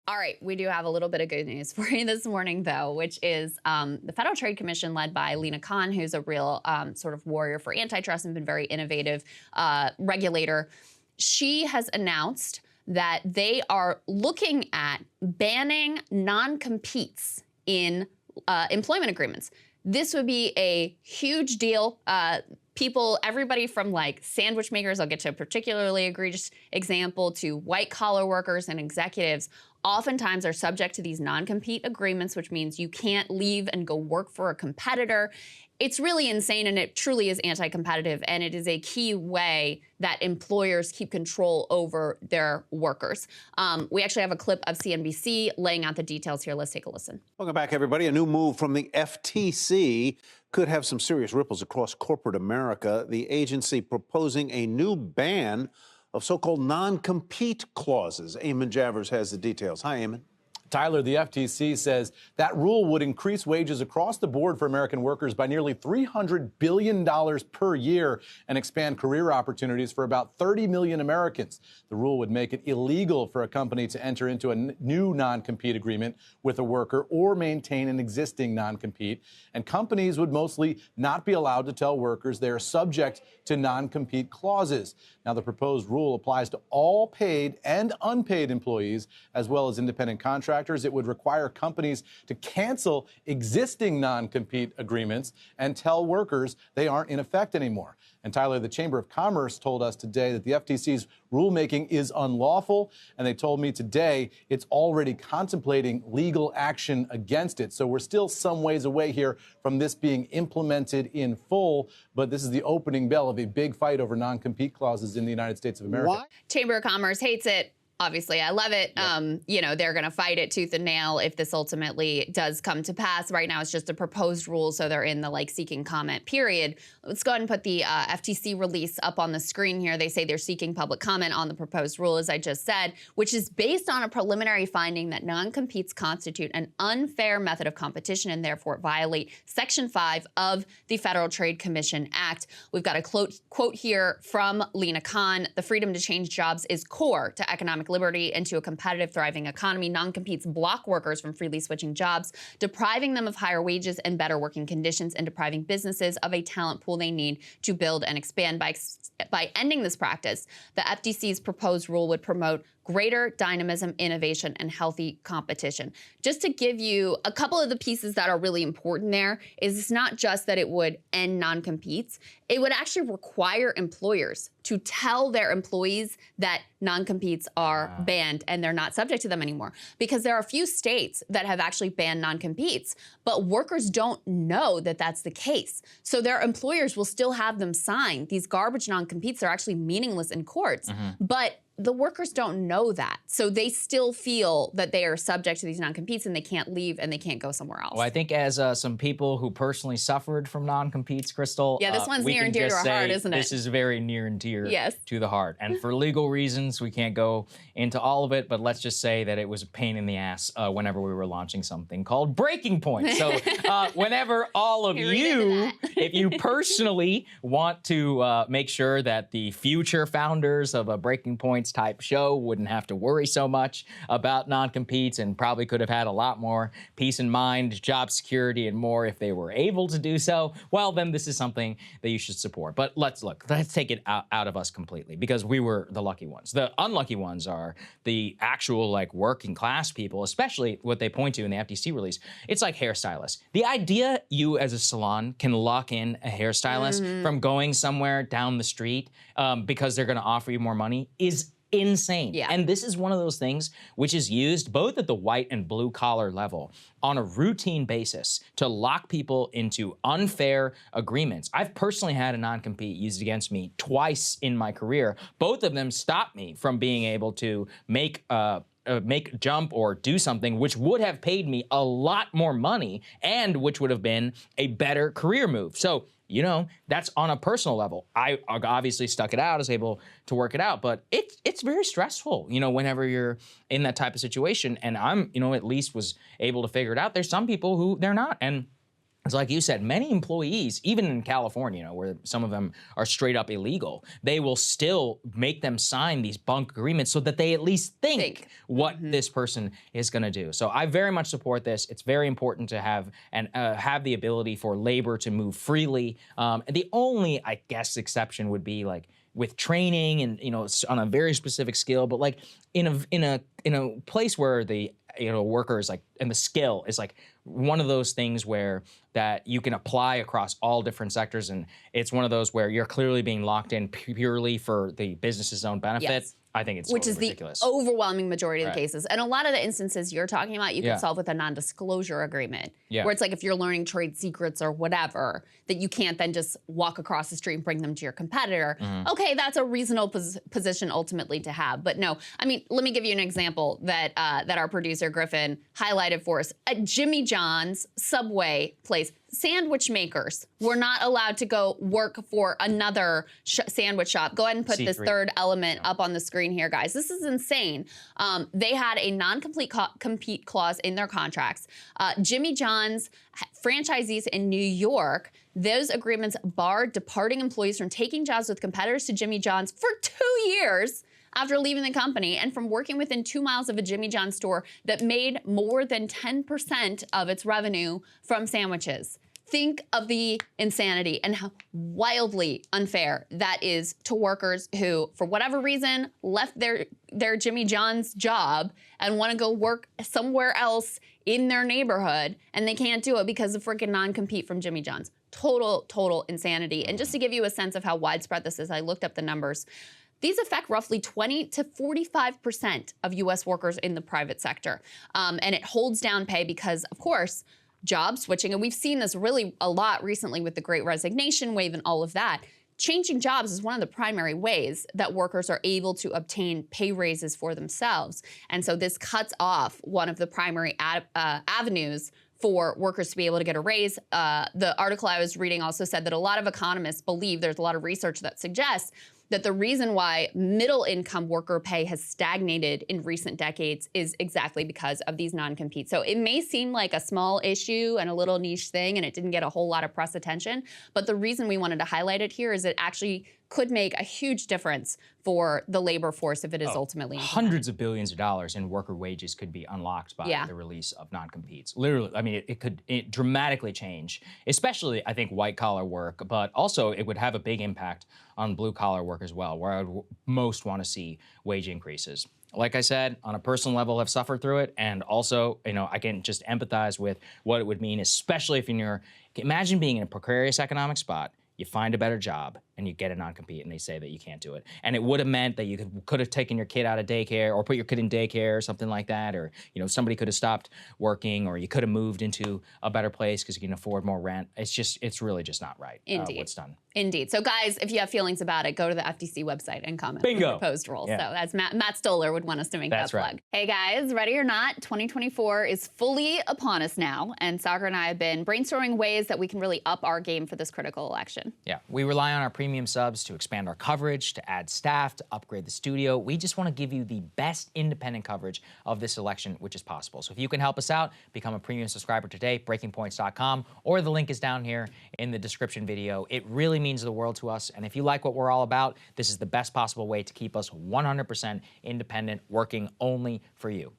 All right, we do have a little bit of good news for you this morning, though, which is the Federal Trade Commission, led by Lina Khan, who's a real sort of warrior for antitrust and been very innovative regulator. She has announced that they are looking at banning non-competes in employment agreements. This would be a huge deal. Everybody from like sandwich makers, I'll get to a particularly egregious example, to white collar workers and executives, oftentimes are subject to these non-compete agreements, which means you can't leave and go work for a competitor. It's really insane, and it truly is anti-competitive, and it is a key way that employers keep control over their workers. We actually have a clip of CNBC laying out the details here. Let's take a listen. Welcome back, everybody. A new move from the FTC could have some serious ripples across corporate America. The agency proposing a new ban of so-called non-compete clauses. Eamon Javers has the details. Hi, Eamon. Tyler, the FTC says that rule would increase wages across the board for American workers by nearly $300 billion per year and expand career opportunities for about 30 million Americans. The rule would make it illegal for a company to enter into a new non-compete agreement with a worker or maintain an existing non-compete. And companies would mostly not be allowed to tell workers they are subject to non-compete clauses. Now, the proposed rule applies to all paid and unpaid employees, as well as independent contractors. It would require companies to cancel existing non-compete agreements and tell workers they aren't in effect anymore. And Tyler, the Chamber of Commerce told us today that the FTC's rulemaking is unlawful, and they told me today it's already contemplating legal action against it. So we're still some ways away here from this being implemented in full, but this is the opening bell of a big fight over non-compete clauses in the United States of America. What? Chamber of Commerce hates it. Obviously, I love it. Yep. They're going to fight it tooth and nail if this ultimately does come to pass. Right now, it's just a proposed rule, so they're in the seeking comment period. Let's go ahead and put the FTC release up on the screen here. They say they're seeking public comment on the proposed rule, as I just said, which is based on a preliminary finding that non-competes constitute an unfair method of competition and therefore violate Section 5 of the Federal Trade Commission Act. We've got a quote here from Lina Khan: "The freedom to change jobs is core to economic liberty and to a competitive, thriving economy. Non-competes block workers from freely switching jobs, depriving them of higher wages and better working conditions, and depriving businesses of a talent pool they need to build and expand. By ending this practice, the FTC's proposed rule would promote greater dynamism, innovation, and healthy competition." Just to give you a couple of the pieces that are really important there, is it's not just that it would end non-competes, it would actually require employers to tell their employees that non-competes are banned and they're not subject to them anymore. Because there are a few states that have actually banned non-competes, but workers don't know that that's the case. So their employers will still have them sign these garbage non-competes. They're actually meaningless in courts. But the workers don't know that. So they still feel that they are subject to these non-competes and they can't leave and they can't go somewhere else. Well, I think as some people who personally suffered from non-competes, Krystal, yeah, this one's near and dear to our heart, isn't it? This is very near and dear Yes. to the heart. And for legal reasons, we can't go into all of it, but let's just say that it was a pain in the ass whenever we were launching something called Breaking Point. So whenever all of you, if you personally want to make sure that the future founders of a Breaking Point type show wouldn't have to worry so much about non-competes and probably could have had a lot more peace of mind, job security, and more if they were able to do so, well, then this is something that you should support. But let's take it out of us completely, because we were the lucky ones. The unlucky ones are the actual working class people, especially what they point to in the FTC release. It's like hairstylists. The idea you as a salon can lock in a hairstylist from going somewhere down the street because they're going to offer you more money is insane. Yeah. And this is one of those things which is used both at the white and blue collar level on a routine basis to lock people into unfair agreements. I've personally had a non-compete used against me twice in my career. Both of them stopped me from being able to make jump or do something which would have paid me a lot more money and which would have been a better career move. So, that's on a personal level. I obviously stuck it out, I was able to work it out, but it's very stressful, whenever you're in that type of situation. And I'm, at least was able to figure it out. There's some people who they're not. And It's like you said, many employees, even in California, where some of them are straight up illegal, they will still make them sign these bunk agreements so that they at least think what this person is going to do. So I very much support this. It's very important to have the ability for labor to move freely. The only, I guess, exception would be like with training and on a very specific skill, but like in a place where the worker is like, and the skill is like one of those things where that you can apply across all different sectors, and it's one of those where you're clearly being locked in purely for the business's own benefit. Yes. I think it's which totally is ridiculous. The overwhelming majority of the cases. And a lot of the instances you're talking about, you Yeah. can solve with a non-disclosure agreement, Yeah. where it's like if you're learning trade secrets or whatever, that you can't then just walk across the street and bring them to your competitor. Okay, that's a reasonable position ultimately to have. But no, I mean, let me give you an example that that our producer Griffin highlighted for us. At Jimmy John's Subway place, sandwich makers were not allowed to go work for another sandwich shop. Go ahead and put this C3. third element up on the screen here, guys. This is insane. They had a non-compete compete clause in their contracts. Jimmy John's franchisees in New York, those agreements barred departing employees from taking jobs with competitors to Jimmy John's for 2 years after leaving the company, and from working within 2 miles of a Jimmy John's store that made more than 10% of its revenue from sandwiches. Think of the insanity and how wildly unfair that is to workers who, for whatever reason, left their Jimmy John's job and want to go work somewhere else in their neighborhood, and they can't do it because of freaking non-compete from Jimmy John's. Total insanity. And just to give you a sense of how widespread this is, I looked up the numbers. These affect roughly 20 to 45% of U.S. workers in the private sector. And it holds down pay because, of course, job switching, and we've seen this really a lot recently with the Great Resignation wave and all of that. Changing jobs is one of the primary ways that workers are able to obtain pay raises for themselves. And so this cuts off one of the primary avenues for workers to be able to get a raise. The article I was reading also said that a lot of economists believe, there's a lot of research that suggests that the reason why middle income worker pay has stagnated in recent decades is exactly because of these non-competes. So it may seem like a small issue and a little niche thing and it didn't get a whole lot of press attention, but the reason we wanted to highlight it here is it actually could make a huge difference for the labor force if it is ultimately implemented. Hundreds of billions of dollars in worker wages could be unlocked by the release of non-competes. Literally, I mean, it could dramatically change, especially, I think, white-collar work, but also it would have a big impact on blue-collar work as well, where I would most want to see wage increases. Like I said, on a personal level, I've suffered through it, and also, I can just empathize with what it would mean, especially if imagine being in a precarious economic spot, you find a better job, and you get a non-compete, and they say that you can't do it. And it would have meant that you could have taken your kid out of daycare, or put your kid in daycare, or something like that, or somebody could have stopped working, or you could have moved into a better place because you can afford more rent. It's really just not right. Indeed. What's done. Indeed. So guys, if you have feelings about it, go to the FTC website and comment Bingo. on the proposed rules. Yeah. So that's Matt Stoller would want us to make That's that right. plug. Hey guys, ready or not, 2024 is fully upon us now, and Saagar and I have been brainstorming ways that we can really up our game for this critical election. Yeah, we rely on our premium subs to expand our coverage, to add staff, to upgrade the studio. We just want to give you the best independent coverage of this election, which is possible. So if you can help us out, become a premium subscriber today, breakingpoints.com, or the link is down here in the description video. It really means the world to us. And if you like what we're all about, this is the best possible way to keep us 100% independent, working only for you.